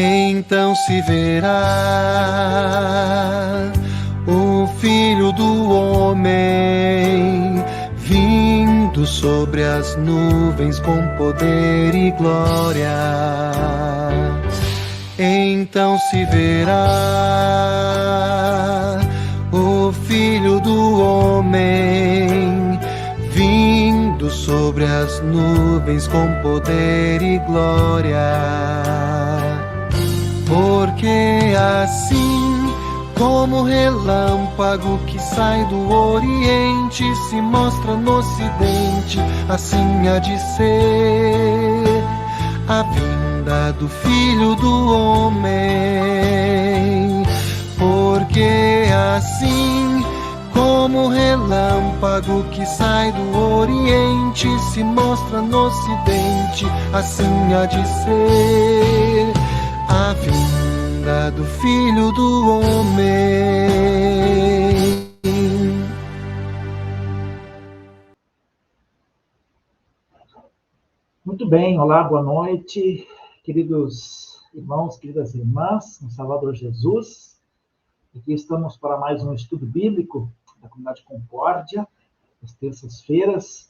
Então se verá o Filho do Homem vindo sobre as nuvens com poder e glória. Então se verá o Filho do Homem vindo sobre as nuvens com poder e glória. Porque assim como o relâmpago que sai do Oriente se mostra no Ocidente, assim há de ser a vinda do Filho do Homem. Porque assim como o relâmpago que sai do Oriente se mostra no Ocidente, assim há de ser a vinda do Filho do Homem. Muito bem, olá, boa noite, queridos irmãos, queridas irmãs, no Salvador Jesus. Aqui estamos para mais um estudo bíblico da Comunidade Concórdia, às terças-feiras,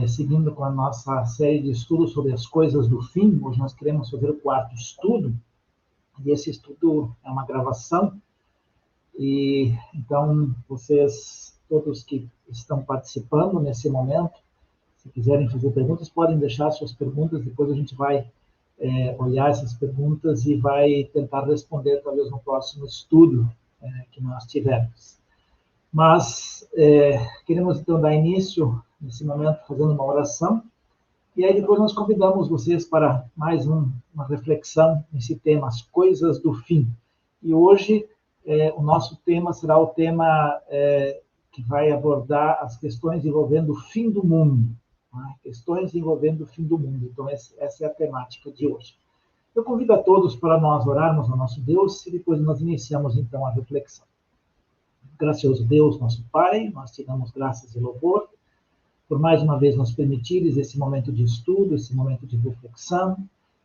seguindo com a nossa série de estudos sobre as coisas do fim. Hoje nós queremos fazer o quarto estudo, e esse estudo é uma gravação, e então vocês, todos que estão participando nesse momento, se quiserem fazer perguntas, podem deixar suas perguntas, depois a gente vai olhar essas perguntas e vai tentar responder, talvez, no próximo estudo que nós tivermos. Mas queremos, então, dar início, nesse momento, fazendo uma oração, e aí depois nós convidamos vocês para mais uma reflexão nesse tema, as coisas do fim. E hoje o nosso tema será o tema que vai abordar as questões envolvendo o fim do mundo. Né? Questões envolvendo o fim do mundo. Então, essa é a temática de hoje. Eu convido a todos para nós orarmos ao nosso Deus e depois nós iniciamos, então, a reflexão. Gracioso Deus, nosso Pai, nós te damos graças e louvor por mais uma vez nos permitires esse momento de estudo, esse momento de reflexão,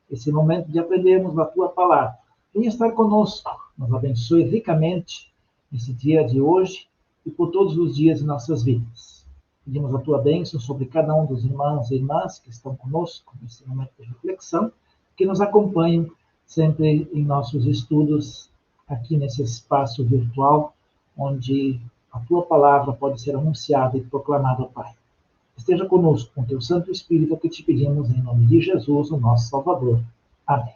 esse momento de aprendermos a Tua Palavra. Venha estar conosco, nos abençoe ricamente nesse dia de hoje e por todos os dias de nossas vidas. Pedimos a Tua bênção sobre cada um dos irmãos e irmãs que estão conosco nesse momento de reflexão, que nos acompanham sempre em nossos estudos aqui nesse espaço virtual, onde a Tua Palavra pode ser anunciada e proclamada, Pai. Esteja conosco com Teu Santo Espírito, que te pedimos em nome de Jesus, o nosso Salvador. Amém.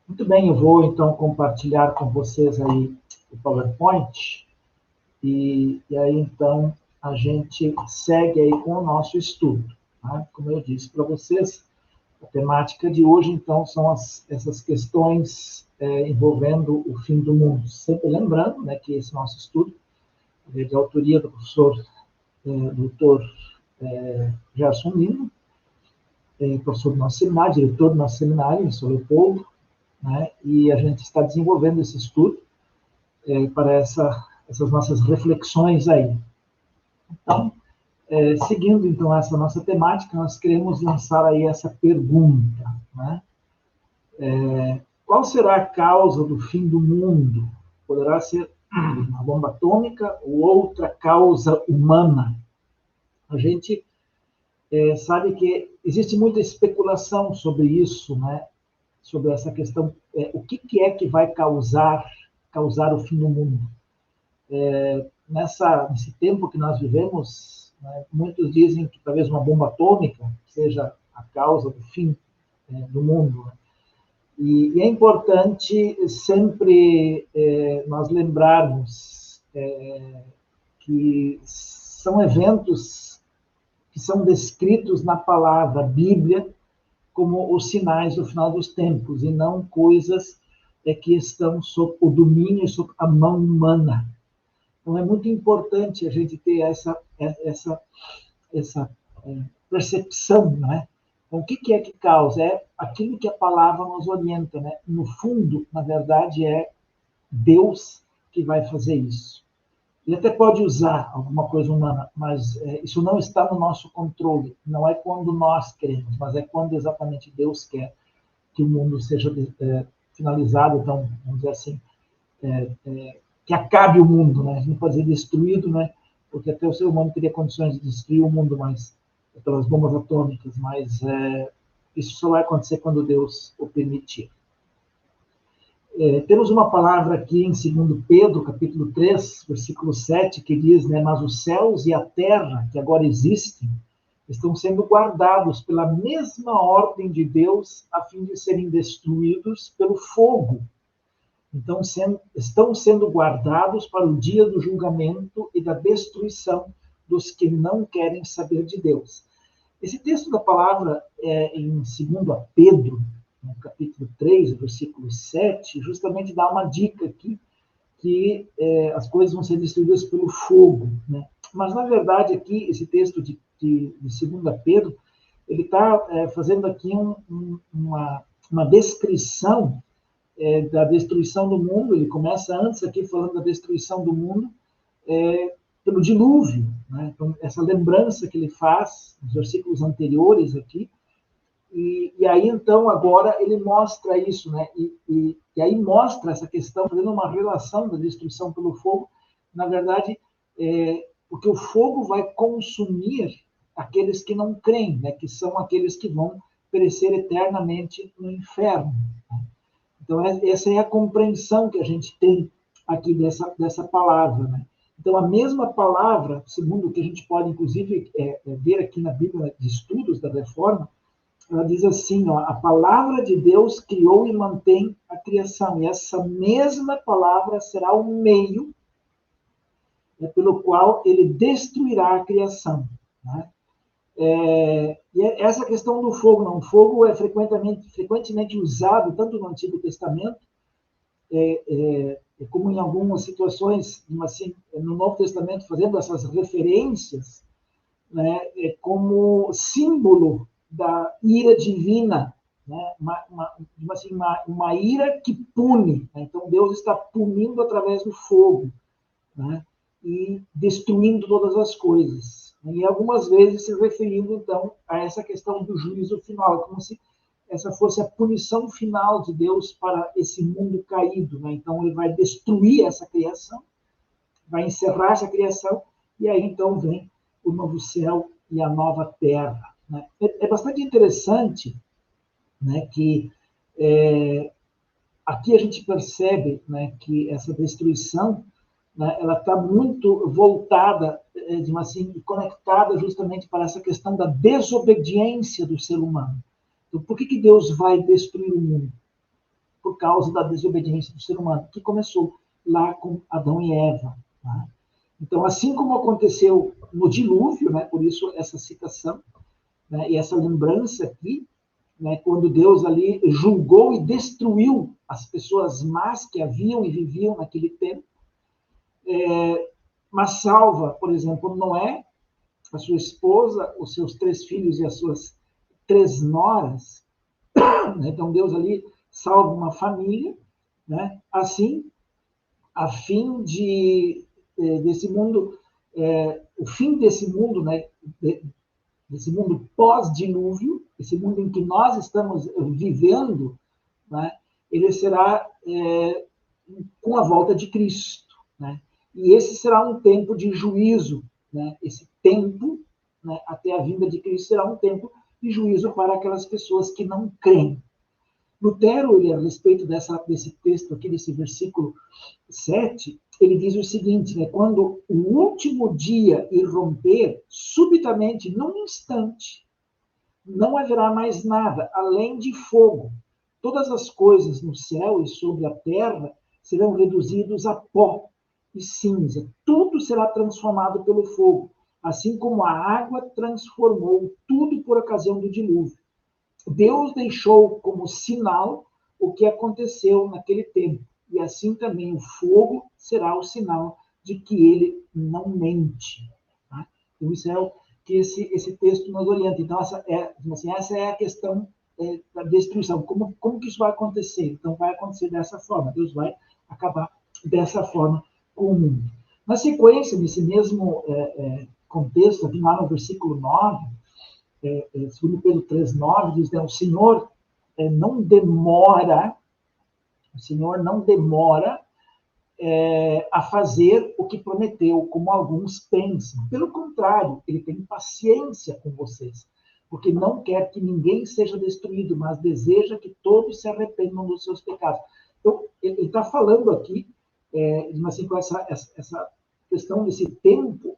Muito bem, eu vou então compartilhar com vocês aí o PowerPoint, e aí então a gente segue aí com o nosso estudo. Tá? Como eu disse para vocês, a temática de hoje então são essas questões envolvendo o fim do mundo. Sempre lembrando, né, que esse nosso estudo é de autoria do professor Dr. Gerson Lima, professor do nosso seminário, diretor do nosso seminário em São Leopoldo, né, e a gente está desenvolvendo esse estudo para essas nossas reflexões aí. Então, seguindo então essa nossa temática, nós queremos lançar aí essa pergunta, né? Qual será a causa do fim do mundo? Poderá ser uma bomba atômica ou outra causa humana? A gente sabe que existe muita especulação sobre isso, né? Sobre essa questão, o que é que vai causar o fim do mundo? Nesse tempo que nós vivemos, né, muitos dizem que talvez uma bomba atômica seja a causa do fim do mundo. Né? E é importante sempre nós lembrarmos que são eventos que são descritos na palavra Bíblia como os sinais do final dos tempos, e não coisas que estão sob o domínio, sob a mão humana. Então, é muito importante a gente ter essa percepção, né? Então, o que é que causa? É aquilo que a palavra nos orienta, né? No fundo, na verdade, é Deus que vai fazer isso. Ele até pode usar alguma coisa humana, mas isso não está no nosso controle. Não é quando nós queremos, mas é quando exatamente Deus quer que o mundo seja finalizado, então, vamos dizer assim, que acabe o mundo, né? A gente não pode dizer destruído, né? Porque até o ser humano teria condições de destruir o mundo, mas pelas bombas atômicas, mas isso só vai acontecer quando Deus o permitir. Temos uma palavra aqui em 2 Pedro, capítulo 3, versículo 7, que diz, né, mas os céus e a terra, que agora existem, estão sendo guardados pela mesma ordem de Deus, a fim de serem destruídos pelo fogo. Então, estão sendo guardados para o dia do julgamento e da destruição dos que não querem saber de Deus. Esse texto da palavra em 2 Pedro, no capítulo 3, versículo 7, justamente dá uma dica aqui, que as coisas vão ser destruídas pelo fogo, né? Mas, na verdade, aqui, esse texto de 2 Pedro, ele está fazendo aqui uma descrição da destruição do mundo. Ele começa antes aqui falando da destruição do mundo pelo dilúvio, né? Então, essa lembrança que ele faz nos versículos anteriores aqui, e aí, então, agora ele mostra isso, né? E aí mostra essa questão, fazendo uma relação da destruição pelo fogo, na verdade, porque o fogo vai consumir aqueles que não creem, né? Que são aqueles que vão perecer eternamente no inferno. Então, essa é a compreensão que a gente tem aqui dessa palavra, né? Então, a mesma palavra, segundo o que a gente pode, inclusive, ver aqui na Bíblia de Estudos da Reforma, ela diz assim, ó, a palavra de Deus criou e mantém a criação, e essa mesma palavra será o meio pelo qual ele destruirá a criação, né? E essa questão do fogo, não, o fogo é frequentemente usado, tanto no Antigo Testamento, como em algumas situações, assim, no Novo Testamento, fazendo essas referências, né, como símbolo da ira divina, né, uma ira que pune, né? Então, Deus está punindo através do fogo, né, e destruindo todas as coisas. E algumas vezes se referindo, então, a essa questão do juízo final, como se essa fosse a punição final de Deus para esse mundo caído, né? Então, ele vai destruir essa criação, vai encerrar essa criação, e aí, então, vem o novo céu e a nova terra, né? É bastante interessante, né, que aqui a gente percebe, né, que essa destruição, né, ela está muito voltada, assim, conectada justamente para essa questão da desobediência do ser humano. Então, por que Deus vai destruir o mundo? Por causa da desobediência do ser humano, que começou lá com Adão e Eva, né? Então, assim como aconteceu no dilúvio, né, por isso essa citação, né, e essa lembrança aqui, né, quando Deus ali julgou e destruiu as pessoas más que haviam e viviam naquele tempo, mas salva, por exemplo, Noé, a sua esposa, os seus 3 filhos e as suas 3 noras, né? Então Deus ali salva uma família, né? Assim, a fim desse mundo, o fim desse mundo, né? Desse mundo pós-dilúvio, esse mundo em que nós estamos vivendo, né? Ele será com a volta de Cristo, né? E esse será um tempo de juízo, né? Esse tempo, né, até a vinda de Cristo, será um tempo de juízo para aquelas pessoas que não creem. Lutero, a respeito desse texto aqui, desse versículo 7, ele diz o seguinte, né, quando o último dia irromper, subitamente, num instante, não haverá mais nada, além de fogo. Todas as coisas no céu e sobre a terra serão reduzidos a pó e cinza. Tudo será transformado pelo fogo, assim como a água transformou tudo por ocasião do dilúvio. Deus deixou como sinal o que aconteceu naquele tempo, e assim também o fogo será o sinal de que ele não mente. Tá? Então, isso é o que esse texto nos orienta. Então, essa é a questão da destruição. Como que isso vai acontecer? Então, vai acontecer dessa forma. Deus vai acabar dessa forma com o mundo. Na sequência, nesse mesmo contexto, aqui lá no versículo 9, 2 Pedro 3,9, diz, né, o Senhor não demora, o Senhor não demora a fazer o que prometeu, como alguns pensam. Pelo contrário, ele tem paciência com vocês, porque não quer que ninguém seja destruído, mas deseja que todos se arrependam dos seus pecados. Então, ele está falando aqui, assim, com essa questão desse tempo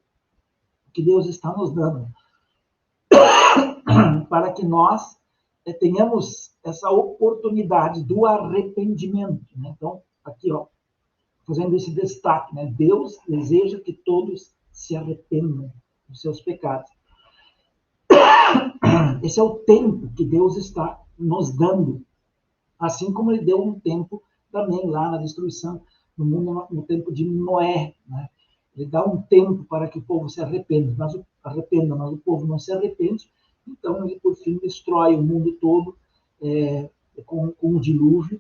que Deus está nos dando, para que nós tenhamos essa oportunidade do arrependimento. Né? Então, aqui, ó, fazendo esse destaque, né? Deus deseja que todos se arrependam dos seus pecados. Esse é o tempo que Deus está nos dando, assim como ele deu um tempo também lá na destruição do mundo, no tempo de Noé. Né? Ele dá um tempo para que o povo se arrependa, mas o povo não se arrepende, então ele, por fim, destrói o mundo todo com o dilúvio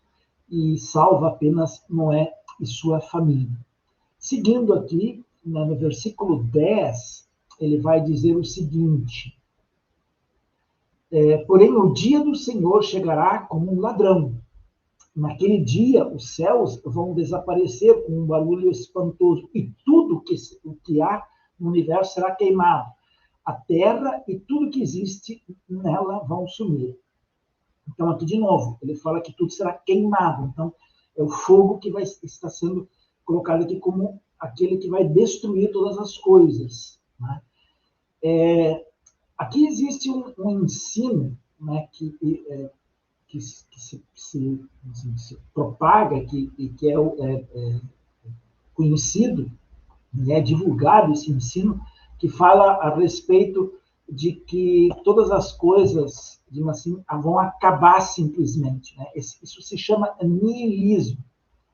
e salva apenas Noé e sua família. Seguindo aqui, no versículo 10, ele vai dizer o seguinte: porém, o dia do Senhor chegará como um ladrão. Naquele dia, os céus vão desaparecer com um barulho espantoso, e tudo o que há no universo será queimado. A terra e tudo que existe nela vão sumir. Então, aqui de novo, ele fala que tudo será queimado. Então, é o fogo que está sendo colocado aqui como aquele que vai destruir todas as coisas. Né? Aqui existe um ensino, né, que se propaga, que é conhecido, é divulgado esse ensino, que fala a respeito de que todas as coisas, assim, vão acabar simplesmente. Né? Isso se chama niilismo.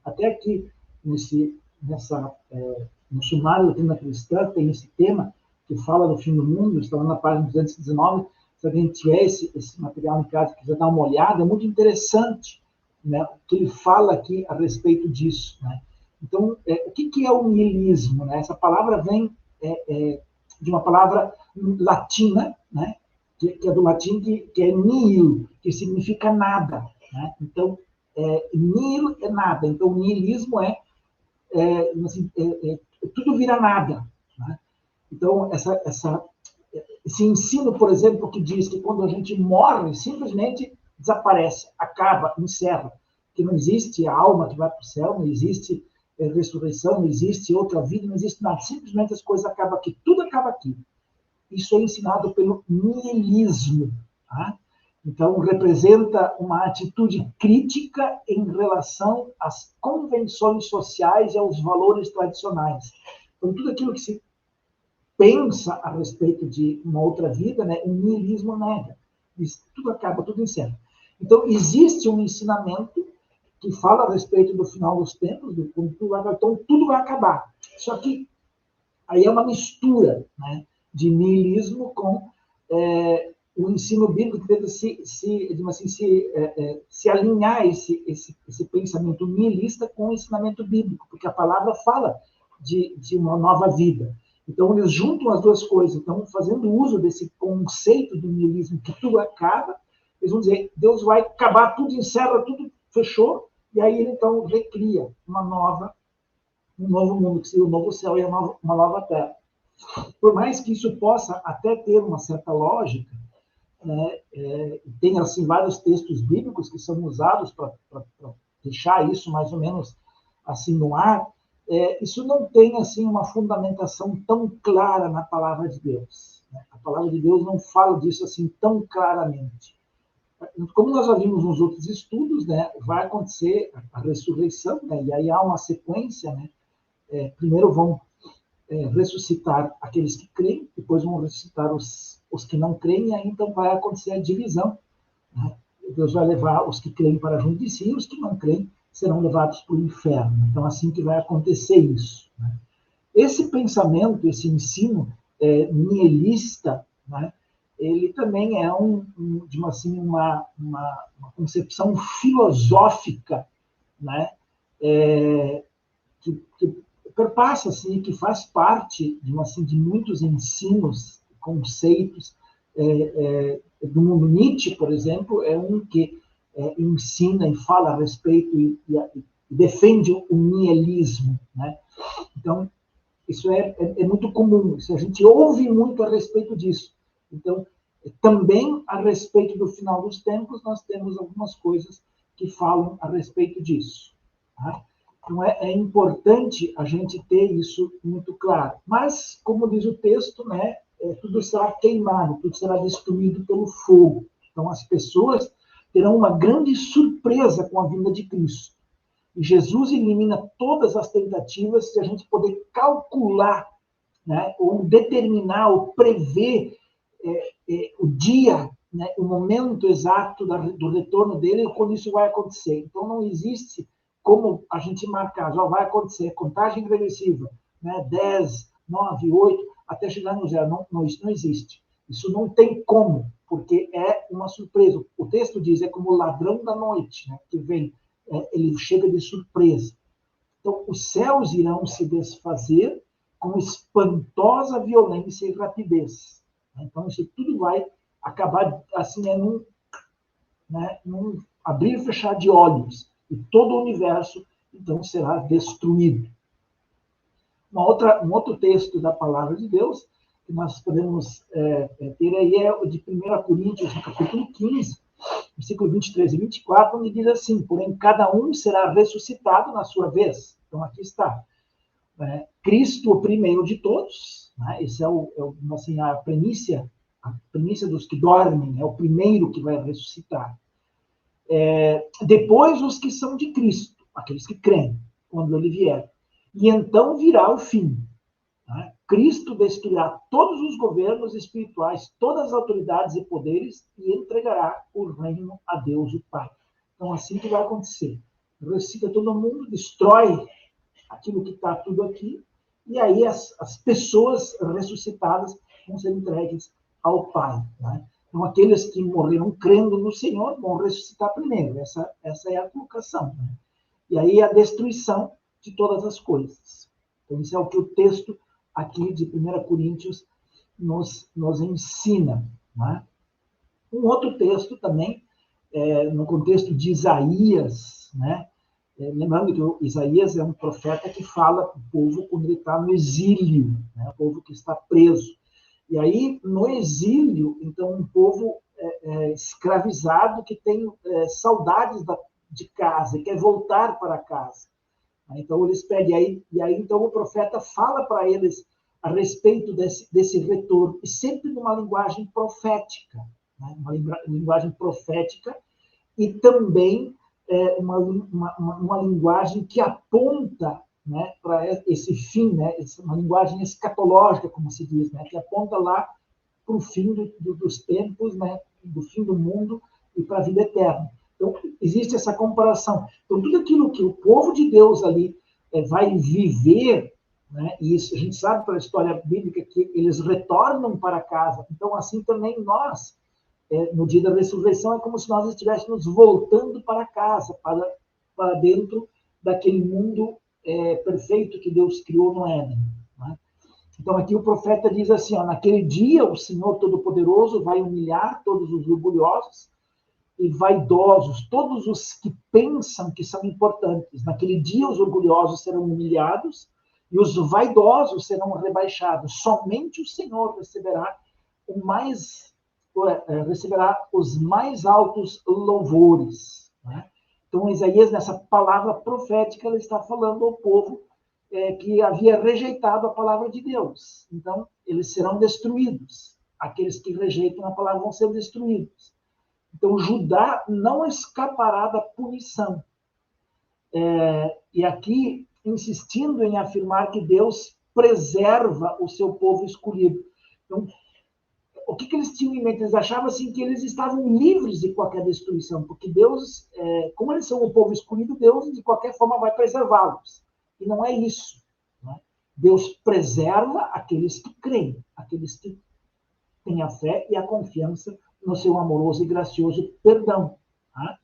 Até aqui, no sumário da doutrina cristã, tem esse tema que fala do fim do mundo, está lá na página 219. Se alguém tiver esse material em casa e quiser dar uma olhada, é muito interessante, né, o que ele fala aqui a respeito disso. Né? Então, o que é o niilismo? Né? Essa palavra vem de uma palavra latina, né, que é do latim, que é nihil, que significa nada. Né? Então, nihil é nada. Então, o niilismo assim, tudo vira nada. Né? Então, esse ensino, por exemplo, que diz que quando a gente morre, simplesmente desaparece, acaba, encerra, que não existe a alma que vai para o céu, não existe ressurreição, não existe outra vida, não existe nada. Simplesmente as coisas acabam aqui, tudo acaba aqui. Isso é ensinado pelo niilismo. Tá? Então, representa uma atitude crítica em relação às convenções sociais e aos valores tradicionais. Então, tudo aquilo que se pensa a respeito de uma outra vida, né, o niilismo nega. Tudo acaba, tudo encerra. Então, existe um ensinamento que fala a respeito do final dos tempos, então tudo vai acabar. Só que aí é uma mistura, né, de niilismo com o ensino bíblico que tenta se alinhar esse pensamento nihilista com o ensinamento bíblico, porque a palavra fala de uma nova vida. Então, eles juntam as duas coisas. Então, fazendo uso desse conceito do niilismo, que tudo acaba, eles vão dizer, Deus vai acabar, tudo encerra, tudo fechou, e aí ele, então, recria um novo mundo, que seria o novo céu e uma nova terra. Por mais que isso possa até ter uma certa lógica, né, tem, assim, vários textos bíblicos que são usados para deixar isso mais ou menos assim no ar, isso não tem, assim, uma fundamentação tão clara na palavra de Deus. Né? A palavra de Deus não fala disso assim tão claramente. Como nós já vimos nos outros estudos, né, vai acontecer a ressurreição, né, e aí há uma sequência. Né, primeiro vão ressuscitar aqueles que creem, depois vão ressuscitar os que não creem, e aí então vai acontecer a divisão. Né? Deus vai levar os que creem para junto de si, e os que não creem serão levados para o inferno. Então, assim que vai acontecer isso. Né? Esse pensamento, esse ensino nihilista, né, ele também é uma concepção filosófica, né, que perpassa, assim, que faz parte de muitos ensinos, conceitos do mundo. Nietzsche, por exemplo, é um que ensina e fala a respeito e defende o niilismo, né? Então, isso é muito comum, a gente ouve muito a respeito disso. Então, também a respeito do final dos tempos, nós temos algumas coisas que falam a respeito disso. Tá? Então, é importante a gente ter isso muito claro. Mas, como diz o texto, né, tudo será queimado, tudo será destruído pelo fogo. Então, as pessoas terão uma grande surpresa com a vinda de Cristo. E Jesus elimina todas as tentativas de a gente poder calcular, né, ou determinar, ou prever o dia, né, o momento exato do retorno dele e quando isso vai acontecer. Então, não existe como a gente marcar, já vai acontecer, contagem regressiva, né, 10, 9, 8, até chegar no zero. Não, isso não existe. Isso não tem como, porque é uma surpresa. O texto diz, é como o ladrão da noite, né, que vem, ele chega de surpresa. Então, os céus irão se desfazer com espantosa violência e rapidez. Então, isso tudo vai acabar assim, num abrir e fechar de olhos. E todo o universo, então, será destruído. Um outro texto da palavra de Deus que nós podemos ter aí é o de 1 Coríntios, no capítulo 15, versículo 23 e 24, onde diz assim, porém, cada um será ressuscitado na sua vez. Então, aqui está. Cristo, o primeiro de todos, né? Esse é assim, a premissa dos que dormem, é o primeiro que vai ressuscitar. Depois, os que são de Cristo, aqueles que creem, quando ele vier. E então virá o fim. Né? Cristo destruirá todos os governos espirituais, todas as autoridades e poderes e entregará o reino a Deus, o Pai. Então, assim que vai acontecer. Ressuscita todo mundo, destrói aquilo que está tudo aqui, e aí as pessoas ressuscitadas vão ser entregues ao Pai. Né? Então, aqueles que morreram crendo no Senhor vão ressuscitar primeiro. Essa é a colocação. Né? E aí a destruição de todas as coisas. Então, isso é o que o texto aqui de 1 Coríntios nos ensina. Né? Um outro texto também, no contexto de Isaías, né? Lembrando que o Isaías é um profeta que fala para o povo quando ele está no exílio, né? O povo que está preso. E aí, no exílio, então, um povo escravizado que tem saudades de casa e quer voltar para casa. Então, eles pedem, e aí então, o profeta fala para eles a respeito desse retorno, e sempre numa linguagem profética, né? Uma linguagem profética, e também uma linguagem que aponta, né, para esse fim, né, uma linguagem escatológica, como se diz, né, que aponta lá para o fim dos tempos, né, do fim do mundo e para a vida eterna. Então, existe essa comparação. Então, tudo aquilo que o povo de Deus ali vai viver, né, e isso a gente sabe pela história bíblica que eles retornam para casa. Então, assim também nós, no dia da ressurreição, é como se nós estivéssemos voltando para casa, para dentro daquele mundo perfeito que Deus criou no Éden. Né? Então, aqui o profeta diz assim, naquele dia o Senhor Todo-Poderoso vai humilhar todos os orgulhosos e vaidosos, todos os que pensam que são importantes. Naquele dia os orgulhosos serão humilhados e os vaidosos serão rebaixados. Somente o Senhor receberá os mais altos louvores. Né? Então, Isaías, nessa palavra profética, ele está falando ao povo que havia rejeitado a palavra de Deus. Então, eles serão destruídos. Aqueles que rejeitam a palavra vão ser destruídos. Então, Judá não escapará da punição. E aqui, insistindo em afirmar que Deus preserva o seu povo escolhido. Então, o que eles tinham em mente? Eles achavam assim, que eles estavam livres de qualquer destruição, porque Deus, como eles são o povo escolhido, Deus, de qualquer forma, vai preservá-los. E não é isso. Né? Deus preserva aqueles que creem, aqueles que têm a fé e a confiança no seu amoroso e gracioso perdão. Tá?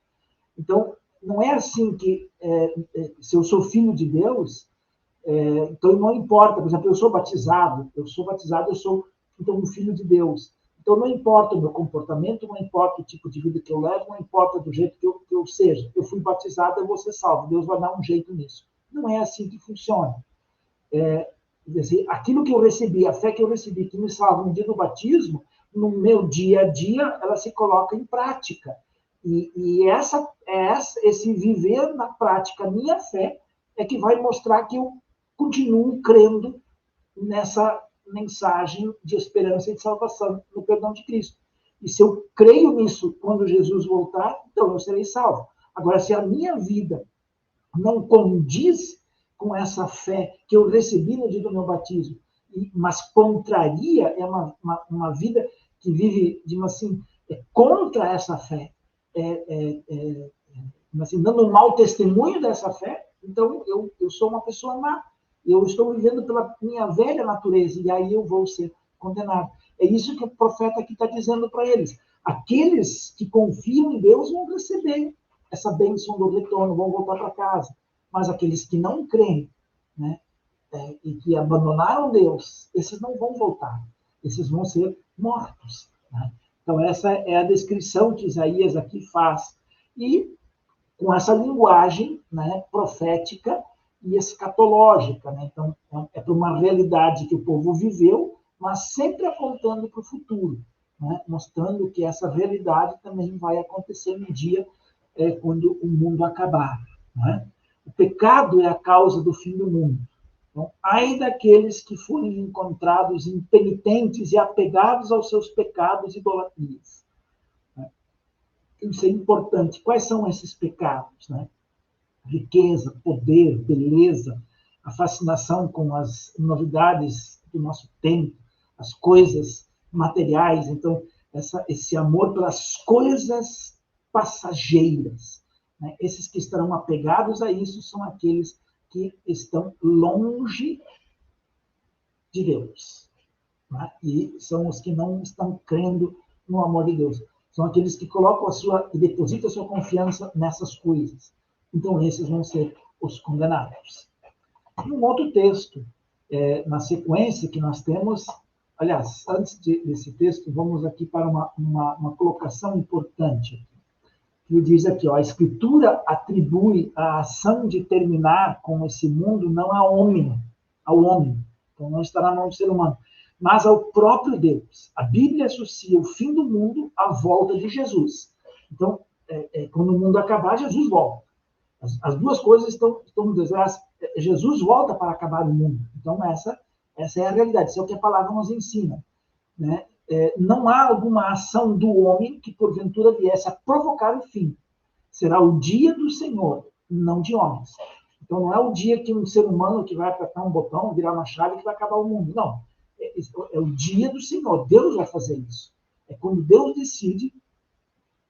Então, não é assim que, se eu sou filho de Deus, então não importa. Por exemplo, eu sou batizado, eu sou então um filho de Deus. Então, não importa o meu comportamento, não importa o tipo de vida que eu levo, não importa do jeito que eu seja. Eu fui batizado, eu vou ser salvo. Deus vai dar um jeito nisso. Não é assim que funciona. Quer dizer, aquilo que eu recebi, a fé que eu recebi, que me salva no dia do batismo, no meu dia a dia, ela se coloca em prática. E esse viver na prática a minha fé é que vai mostrar que eu continuo crendo nessa mensagem de esperança e de salvação no perdão de Cristo. E se eu creio nisso quando Jesus voltar, então eu serei salvo. Agora, se a minha vida não condiz com essa fé que eu recebi no dia do meu batismo, mas contraria, é uma vida que vive, digamos assim, contra essa fé, assim, dando um mau testemunho dessa fé, então eu sou uma pessoa má. Eu estou vivendo pela minha velha natureza, e aí eu vou ser condenado. É isso que o profeta aqui está dizendo para eles. Aqueles que confiam em Deus vão receber essa bênção do retorno, vão voltar para casa. Mas aqueles que não creem, né, e que abandonaram Deus, esses não vão voltar. Esses vão ser mortos. Né? Então, essa é a descrição que Isaías aqui faz. E com essa linguagem, né, profética e escatológica. Né? Então, é para uma realidade que o povo viveu, mas sempre apontando para o futuro, né? Mostrando que essa realidade também vai acontecer um dia quando o mundo acabar. Né? O pecado é a causa do fim do mundo. Então, ai daqueles que forem encontrados impenitentes e apegados aos seus pecados e idolatrias. Isso é importante. Quais são esses pecados? Né? Riqueza, poder, beleza, a fascinação com as novidades do nosso tempo, as coisas materiais. Então, esse amor pelas coisas passageiras. Né? Esses que estarão apegados a isso são aqueles que estão longe de Deus. Né? E são os que não estão crendo no amor de Deus. São aqueles que colocam e depositam a sua confiança nessas coisas. Então, esses vão ser os condenados. Um outro texto, na sequência que nós temos, aliás, antes desse texto, vamos aqui para uma colocação importante. Que diz aqui, ó, a Escritura atribui a ação de terminar com esse mundo não ao homem, então não está na mão do ser humano, mas ao próprio Deus. A Bíblia associa o fim do mundo à volta de Jesus. Então, quando o mundo acabar, Jesus volta. As duas coisas estão desenhadas. Jesus volta para acabar o mundo. Então, essa é a realidade. Isso é o que a palavra nos ensina. Né? Não há alguma ação do homem que, porventura, viesse a provocar o fim. Será o dia do Senhor, não de homens. Então, não é o dia que um ser humano que vai apertar um botão, virar uma chave, que vai acabar o mundo. Não. É o dia do Senhor. Deus vai fazer isso. É quando Deus decide,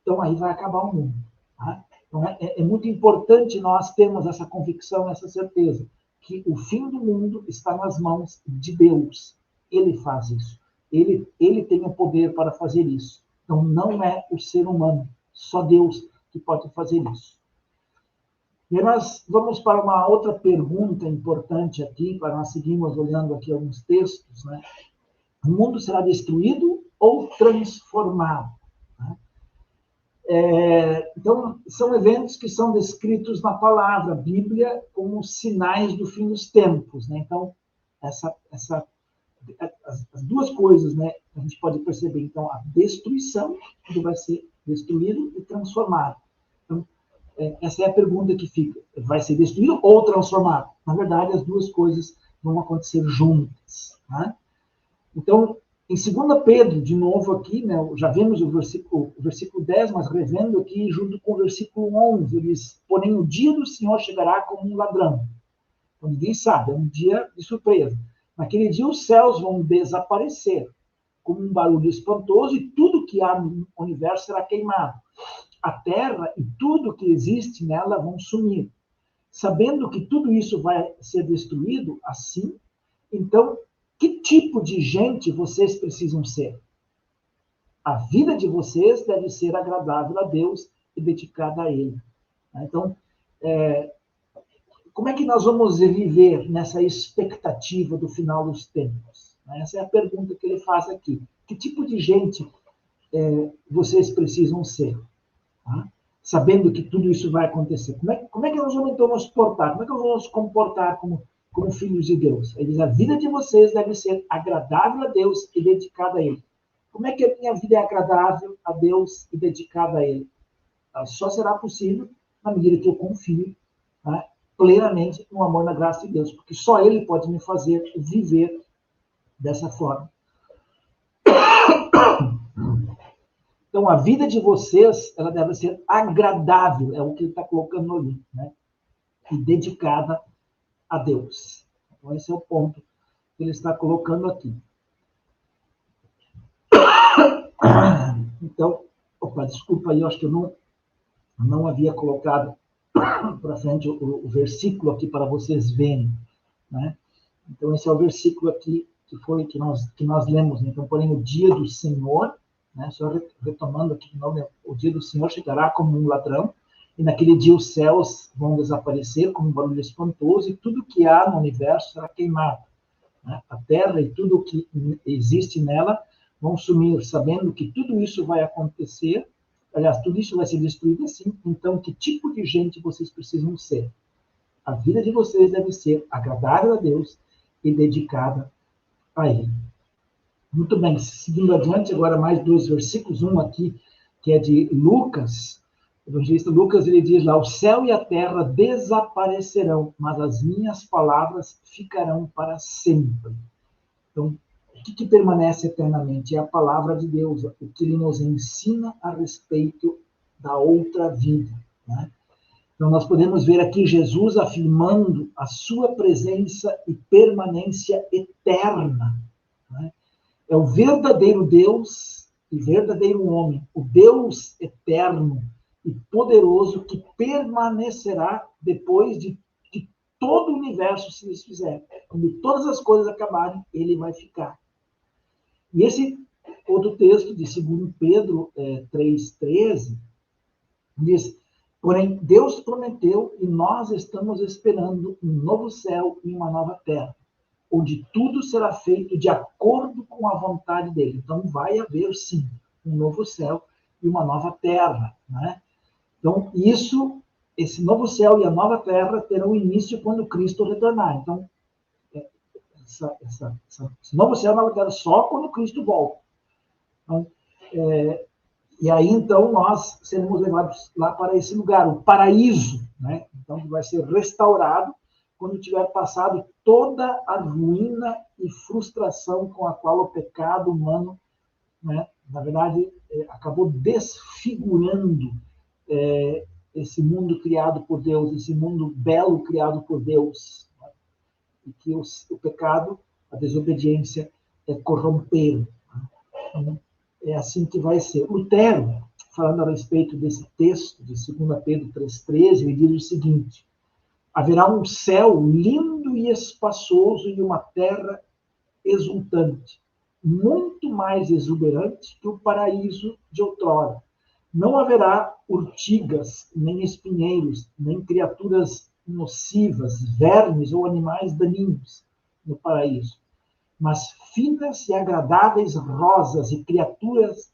então aí vai acabar o mundo. Tá? Então, é muito importante nós termos essa convicção, essa certeza, que o fim do mundo está nas mãos de Deus. Ele faz isso. Ele tem o poder para fazer isso. Então, não é o ser humano, só Deus que pode fazer isso. E nós vamos para uma outra pergunta importante aqui, para nós seguirmos olhando aqui alguns textos. Né? O mundo será destruído ou transformado? Né? Então, são eventos que são descritos na palavra, Bíblia, como sinais do fim dos tempos. Né? Então, as duas coisas, né, a gente pode perceber. Então, a destruição, que vai ser destruído e transformado. Então, essa é a pergunta que fica. Vai ser destruído ou transformado? Na verdade, as duas coisas vão acontecer juntas. Né? Então, em 2 Pedro, de novo aqui, né, já vimos o versículo 10, mas revendo aqui junto com o versículo 11, ele diz, porém o dia do Senhor chegará como um ladrão. Então, ninguém sabe, é um dia de surpresa. Naquele dia os céus vão desaparecer, como um barulho espantoso, e tudo que há no universo será queimado. A terra e tudo que existe nela vão sumir. Sabendo que tudo isso vai ser destruído assim, então, que tipo de gente vocês precisam ser? A vida de vocês deve ser agradável a Deus e dedicada a Ele. Então, como é que nós vamos viver nessa expectativa do final dos tempos? Essa é a pergunta que ele faz aqui. que tipo de gente vocês precisam ser? Tá? Sabendo que tudo isso vai acontecer. Como é que nós vamos então nos portar? Como é que nós vamos nos comportar como filhos de Deus? Ele diz, a vida de vocês deve ser agradável a Deus e dedicada a Ele. Como é que a minha vida é agradável a Deus e dedicada a Ele? Ela só será possível na medida que eu confio, né, plenamente no amor e na graça de Deus, porque só Ele pode me fazer viver dessa forma. Então, a vida de vocês, ela deve ser agradável, é o que ele está colocando ali, né? E dedicada a Deus. Então, esse é o ponto que ele está colocando aqui. Então, desculpa aí, eu acho que eu não havia colocado para frente o versículo aqui para vocês verem, né? Então, esse é o versículo aqui que nós lemos, né? Então, porém, o dia do Senhor, né? Só retomando aqui de novo, o dia do Senhor chegará como um ladrão, e naquele dia os céus vão desaparecer como um barulho espantoso, e tudo que há no universo será queimado, né? A terra e tudo o que existe nela vão sumir, sabendo que tudo isso vai acontecer, aliás, tudo isso vai ser destruído assim. Então, que tipo de gente vocês precisam ser? A vida de vocês deve ser agradável a Deus e dedicada a Ele. Muito bem, seguindo adiante, agora mais 2 versículos, um aqui, que é de Lucas. O evangelista Lucas, ele diz lá, o céu e a terra desaparecerão, mas as minhas palavras ficarão para sempre. Então, o que permanece eternamente? É a palavra de Deus, o que ele nos ensina a respeito da outra vida, né? Então, nós podemos ver aqui Jesus afirmando a sua presença e permanência eterna, né? É o verdadeiro Deus e verdadeiro homem, o Deus eterno e poderoso que permanecerá depois de que todo o universo se desfizer. Quando todas as coisas acabarem, ele vai ficar. E esse outro texto de 2 Pedro 3,13 diz, porém, Deus prometeu e nós estamos esperando um novo céu e uma nova terra, onde tudo será feito de acordo com a vontade dele. Então, vai haver, sim, um novo céu e uma nova terra, né? Então, esse novo céu e a nova terra terão início quando Cristo retornar. Então, esse novo céu e nova terra só quando Cristo volta. Então, e aí, então, nós seremos levados lá para esse lugar, o paraíso, né? Então, vai ser restaurado quando tiver passado toda a ruína e frustração com a qual o pecado humano, né, na verdade, acabou desfigurando esse mundo criado por Deus, esse mundo belo criado por Deus, né? E que o pecado, a desobediência, corromperam. Né? É assim que vai ser. Lutero, falando a respeito desse texto de 2 Pedro 3,13, ele diz o seguinte, haverá um céu lindo e espaçoso e uma terra exultante, muito mais exuberante que o paraíso de outrora. Não haverá urtigas, nem espinheiros, nem criaturas nocivas, vermes ou animais daninhos no paraíso, mas finas e agradáveis rosas e criaturas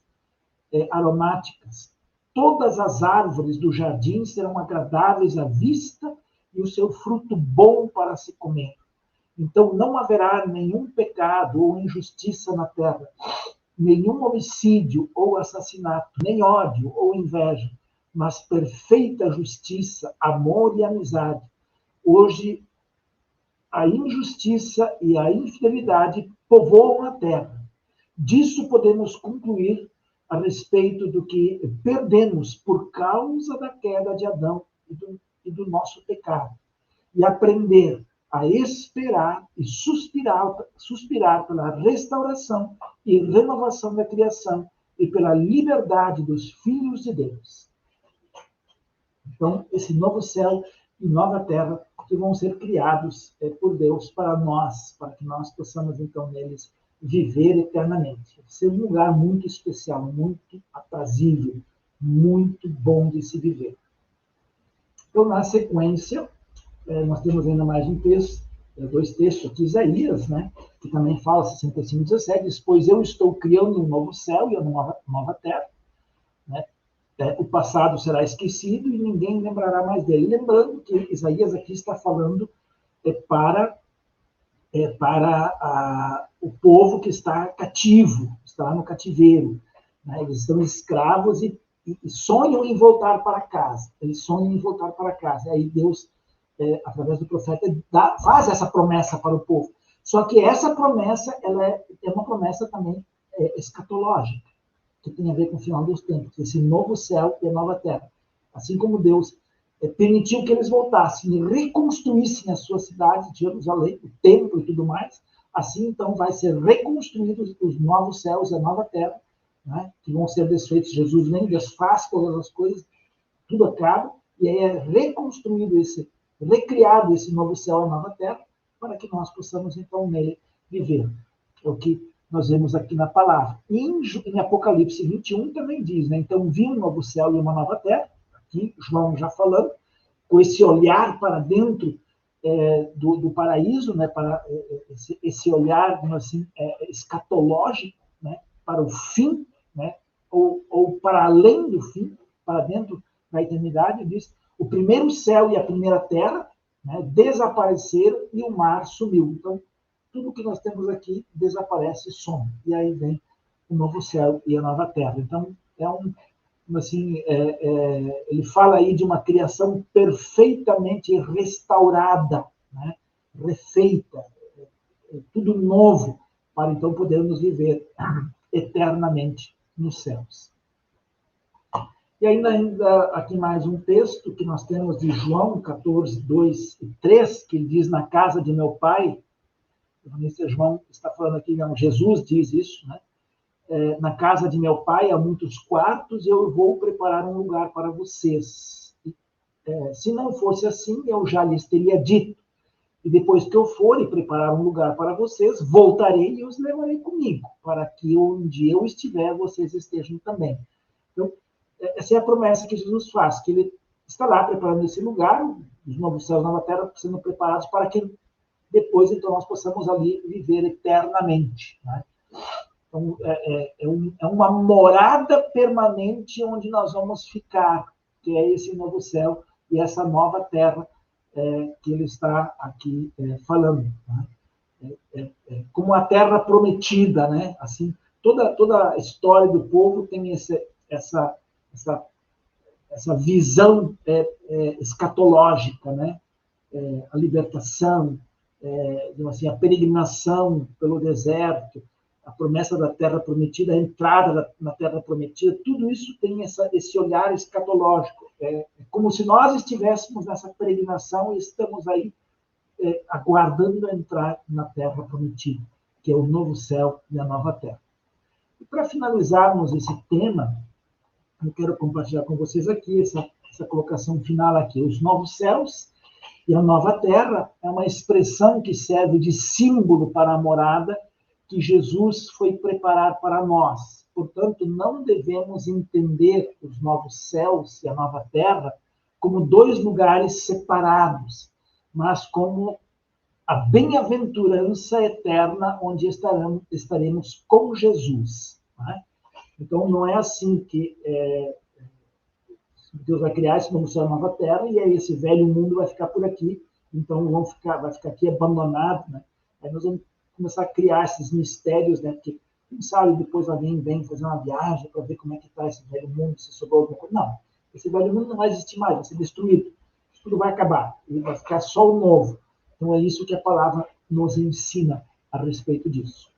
aromáticas. Todas as árvores do jardim serão agradáveis à vista e o seu fruto bom para se comer. Então não haverá nenhum pecado ou injustiça na terra, nenhum homicídio ou assassinato, nem ódio ou inveja, mas perfeita justiça, amor e amizade. Hoje, a injustiça e a infidelidade povoam a terra. Disso podemos concluir a respeito do que perdemos por causa da queda de Adão e do nosso pecado. E aprender a esperar e suspirar pela restauração e renovação da criação e pela liberdade dos filhos de Deus. Então, esse novo céu e nova terra que vão ser criados por Deus para nós, para que nós possamos, então, neles viver eternamente. Ser um lugar muito especial, muito aprazível, muito bom de se viver. Então, na sequência, nós temos ainda mais um texto, 2 textos aqui, Isaías, né, que também fala, 65:17, diz, pois eu estou criando um novo céu e uma nova terra, né? O passado será esquecido e ninguém lembrará mais dele. Lembrando que Isaías aqui está falando para o povo que está cativo, está no cativeiro, né? Eles estão escravos e sonham em voltar para casa. Eles sonham em voltar para casa. Aí Deus, através do profeta, faz essa promessa para o povo. Só que essa promessa, ela é uma promessa também escatológica, que tem a ver com o final dos tempos, esse novo céu e a nova terra. Assim como Deus permitiu que eles voltassem e reconstruíssem a sua cidade, Jerusalém, o templo e tudo mais, assim então vai ser reconstruídos os novos céus e a nova terra, né, que vão ser desfeitos. Jesus vem, desfaz todas as coisas, tudo acaba, e aí é reconstruído recriado esse novo céu e a nova terra, para que nós possamos então nele viver. É o que nós vemos aqui na palavra. E em Apocalipse 21 também diz, né? Então vi um novo céu e uma nova terra, aqui João já falando, com esse olhar para dentro do paraíso, né? Para esse olhar, assim, escatológico, né? Para o fim, né? Ou para além do fim, para dentro da eternidade, diz, o primeiro céu e a primeira terra, né, desapareceram e o mar sumiu. Então, tudo que nós temos aqui desaparece e some. E aí vem o novo céu e a nova terra. Então, ele fala aí de uma criação perfeitamente restaurada, né, refeita, tudo novo, para então podermos viver eternamente nos céus. E ainda aqui mais um texto que nós temos de João 14, 2 e 3, que ele diz, na casa de meu pai, o evangelista João está falando aqui, não, Jesus diz isso, né? Na casa de meu pai há muitos quartos e eu vou preparar um lugar para vocês. Se não fosse assim, eu já lhes teria dito. E depois que eu for e preparar um lugar para vocês, voltarei e os levarei comigo, para que onde eu estiver, vocês estejam também. Então, essa é a promessa que Jesus faz, que ele está lá preparando esse lugar, os novos céus e nova terra sendo preparados para que depois, então, nós possamos ali viver eternamente, né? Então, é uma morada permanente onde nós vamos ficar, que é esse novo céu e essa nova terra que ele está aqui falando, né? Como a terra prometida, né? Assim, toda a história do povo tem essa visão escatológica, né? A libertação, assim, a peregrinação pelo deserto, a promessa da terra prometida, a entrada na terra prometida, tudo isso tem esse olhar escatológico. É como se nós estivéssemos nessa peregrinação e estamos aí aguardando entrar na terra prometida, que é o novo céu e a nova terra. E para finalizarmos esse tema, eu quero compartilhar com vocês aqui essa colocação final aqui. Os novos céus e a nova terra é uma expressão que serve de símbolo para a morada que Jesus foi preparar para nós. Portanto, não devemos entender os novos céus e a nova terra como dois lugares separados, mas como a bem-aventurança eterna onde estaremos com Jesus, né? Então, não é assim que Deus vai criar esse novo céu e nova terra, e aí esse velho mundo vai ficar por aqui, então vai ficar aqui abandonado, né? Aí nós vamos começar a criar esses mistérios, né? Porque, quem sabe, depois alguém vem fazer uma viagem para ver como é que está esse velho mundo, se sobrou alguma coisa. Não, esse velho mundo não vai existir mais, vai ser destruído. Tudo vai acabar, e vai ficar só o novo. Então, é isso que a palavra nos ensina a respeito disso.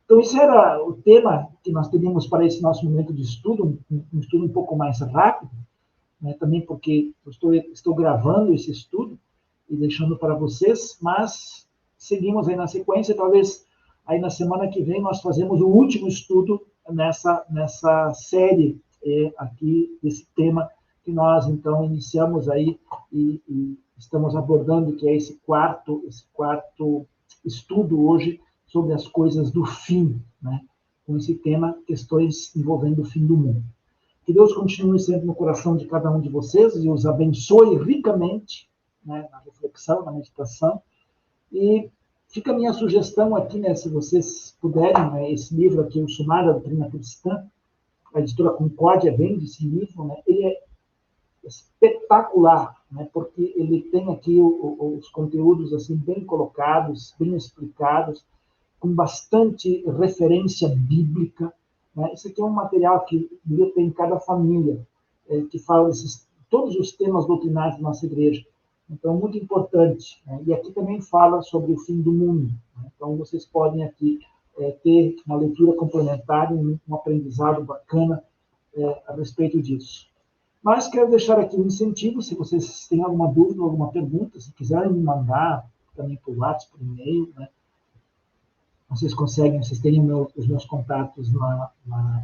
Então, esse era o tema que nós teríamos para esse nosso momento de estudo, um estudo um pouco mais rápido, né? Também porque eu estou gravando esse estudo e deixando para vocês, mas seguimos aí na sequência. Talvez aí na semana que vem nós fazemos o último estudo nessa série aqui, desse tema que nós, então, iniciamos aí e estamos abordando, que é esse quarto estudo hoje sobre as coisas do fim, né? Com esse tema, questões envolvendo o fim do mundo. Que Deus continue sempre no coração de cada um de vocês e os abençoe ricamente, né, na reflexão, na meditação, e Fica a minha sugestão aqui, né, se vocês puderem, né, esse livro aqui, O Sumário da Doutrina Cristã, a editora Concórdia vende esse livro, né, ele é espetacular, né, porque ele tem aqui os conteúdos assim bem colocados, bem explicados, com bastante referência bíblica, né. Esse aqui é um material que devia ter em cada família, que fala todos os temas doutrinários da nossa igreja. Então, muito importante, né? E aqui também fala sobre o fim do mundo, né? Então, vocês podem aqui ter uma leitura complementar e um aprendizado bacana a respeito disso. Mas quero deixar aqui um incentivo, se vocês têm alguma dúvida, alguma pergunta, se quiserem me mandar também por WhatsApp, por e-mail, né? Vocês têm os meus contatos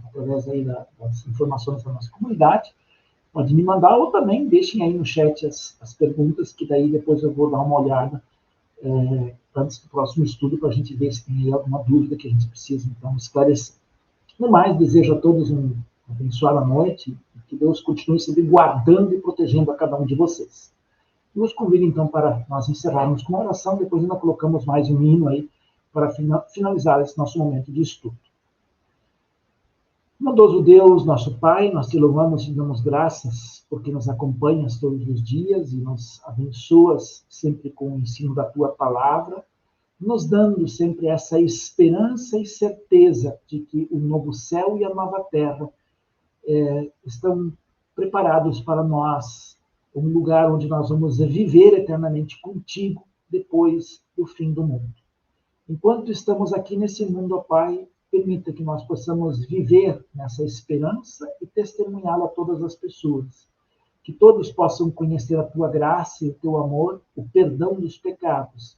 através aí das informações da nossa comunidade. Pode me mandar, ou também deixem aí no chat as perguntas, que daí depois eu vou dar uma olhada antes do próximo estudo, para a gente ver se tem aí alguma dúvida que a gente precisa, então, esclarecer. No mais, desejo a todos uma abençoada noite, e que Deus continue sempre guardando e protegendo a cada um de vocês. E os convido, então, para nós encerrarmos com uma oração, depois ainda colocamos mais um hino aí, para finalizar esse nosso momento de estudo. Bondoso Deus, nosso Pai, nós te louvamos e damos graças porque nos acompanhas todos os dias e nos abençoas sempre com o ensino da tua palavra, nos dando sempre essa esperança e certeza de que o novo céu e a nova terra estão preparados para nós, um lugar onde nós vamos viver eternamente contigo depois do fim do mundo. Enquanto estamos aqui nesse mundo, ó Pai, permita que nós possamos viver nessa esperança e testemunhá-la a todas as pessoas. Que todos possam conhecer a tua graça e o teu amor, o perdão dos pecados,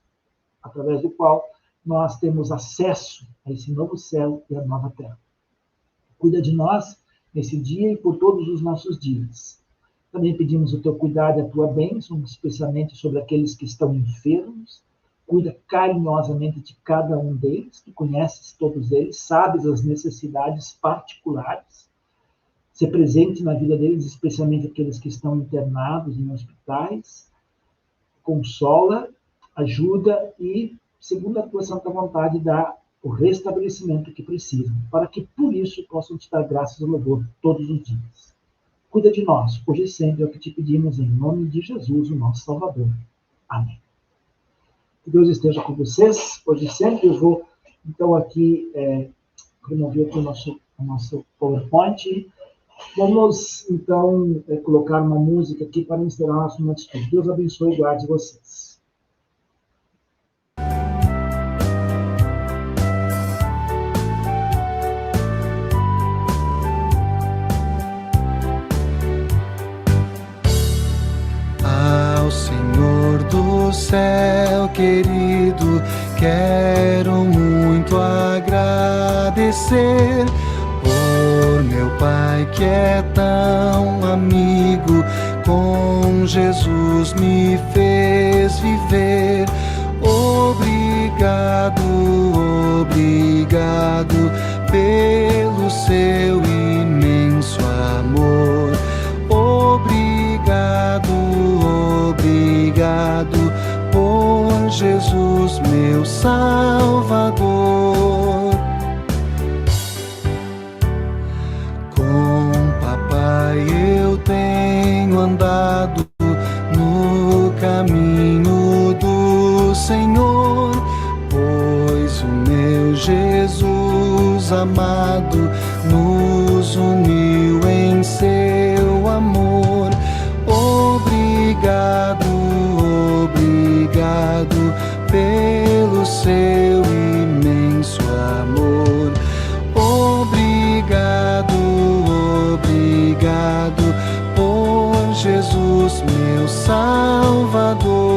através do qual nós temos acesso a esse novo céu e a nova terra. Cuida de nós nesse dia e por todos os nossos dias. Também pedimos o teu cuidado e a tua bênção, especialmente sobre aqueles que estão enfermos. Cuida carinhosamente de cada um deles, tu conheces todos eles, sabes as necessidades particulares. Ser presente na vida deles, especialmente aqueles que estão internados em hospitais. Consola, ajuda e, segundo a tua santa vontade, dá o restabelecimento que precisam, para que por isso possam te dar graças e louvor todos os dias. Cuida de nós, hoje e sempre é o que te pedimos, em nome de Jesus, o nosso Salvador. Amém. Que Deus esteja com vocês, hoje e sempre. Eu vou, então, aqui remover aqui o nosso PowerPoint. Vamos, então, colocar uma música aqui para encerrar o nosso momento de estudo. Deus abençoe e guarde vocês. Senhor do céu querido, quero muito agradecer por meu Pai que é tão amigo, com Jesus me fez viver. Obrigado, obrigado pelo seu imenso amor. Obrigado, obrigado por Jesus, meu Salvador. Com papai eu tenho andado no caminho do Senhor, pois o meu Jesus amado nos uniu em seu amor. Obrigado, obrigado pelo seu imenso amor. Obrigado, obrigado por Jesus, meu Salvador.